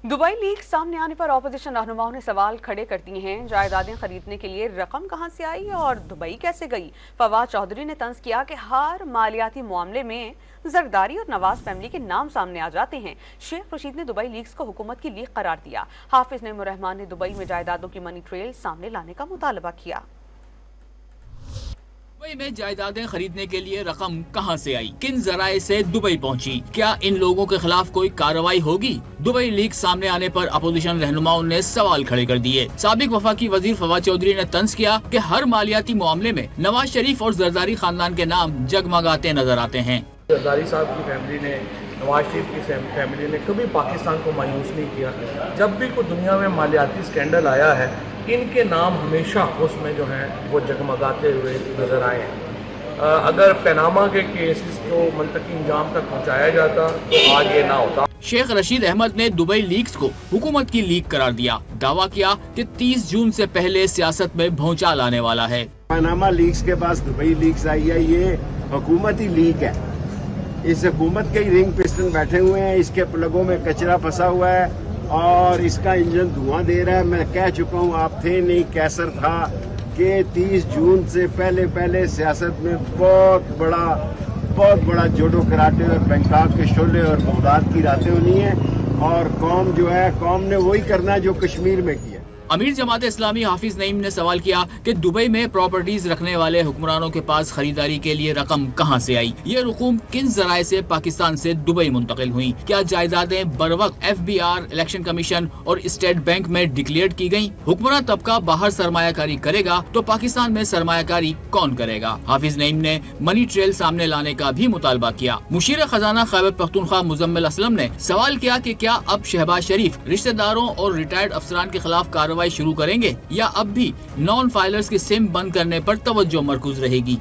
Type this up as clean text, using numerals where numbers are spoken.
Dubai leak सामने आने पर अपोजिशन रहनुमाओं ने सवाल खड़े कर दिए हैं। जायदादें खरीदने के लिए रकम कहां से आई और दुबई कैसे गई। फवाद चौधरी ने तंज किया कि हर मालियाती मामले में जरदारी और नवाज फैमिली के नाम सामने आ जाते हैं। शेख रशीद ने दुबई लीक्स को हुकूमत की लीक करार दिया। हाफिज नईमुर रहमान ने दुबई में जायदादों की मनी ट्रेल सामने लाने का मुतालबा किया। दुबई में जायदादें खरीदने के लिए रकम कहां से आई, किन जराए से दुबई पहुंची, क्या इन लोगों के खिलाफ कोई कार्रवाई होगी। दुबई लीक सामने आने पर अपोजिशन रहनुमाओं ने सवाल खड़े कर दिए। साबिक वफाकी वजीर फवाद चौधरी ने तंज किया कि हर मालियाती मामले में नवाज शरीफ और जरदारी खानदान के नाम जगमगाते नजर आते हैं। जरदारी साहब की फैमिली ने, नवाज शरीफ की फैमिली ने कभी पाकिस्तान को मायूस नहीं किया। जब भी कोई दुनिया में मालियाती स्कैंडल आया है, इनके नाम हमेशा उसमें जो है वो जगमगाते हुए नजर आए हैं। अगर पनामा के केसेस को मुंतकी अंजाम तक पहुंचाया जाता तो आज ये ना होता। शेख रशीद अहमद ने दुबई लीक्स को हुकूमत की लीक करार दिया। दावा किया कि 30 जून से पहले सियासत में भौचाल आने वाला है। पनामा लीक्स के पास दुबई लीक्स आई है, ये हुकूमती लीक है। इस हुकूमत के रिंग पिस्टन बैठे हुए हैं, इसके प्लगों में कचरा फंसा हुआ है और इसका इंजन धुआं दे रहा है। मैं कह चुका हूँ, आप थे नहीं, कैसर था, कि 30 जून से पहले सियासत में बहुत बड़ा जोड़ो कराटे और बैंकॉक के शोले और बगदाद की रातें होनी है। और कौम जो है, कौम ने वही करना है जो कश्मीर में किया। अमीर जमात इस्लामी हाफिज नईम ने सवाल किया कि दुबई में प्रॉपर्टीज रखने वाले हुक्मरानों के पास खरीदारी के लिए रकम कहां से आई, ये रकूम किन जराए से पाकिस्तान से दुबई मुंतकिल हुई, क्या जायदादें बरवक्त FBR, इलेक्शन कमीशन और स्टेट बैंक में डिक्लेयर की गयी। हुक्मरान तबका बाहर सरमायाकारी करेगा तो पाकिस्तान में सरमायाकारी कौन करेगा। हाफिज नईम ने मनी ट्रेल सामने लाने का भी मुतालबा किया। मुशीर खजाना खैबर पख्तूनख्वा मुजम्मिल असलम ने सवाल किया कि क्या अब शहबाज शरीफ रिश्तेदारों और रिटायर्ड अफसरान के खिलाफ कार्रवाई शुरू करेंगे या अब भी नॉन फाइलर्स की सिम बंद करने पर तवज्जो मरकूज रहेगी।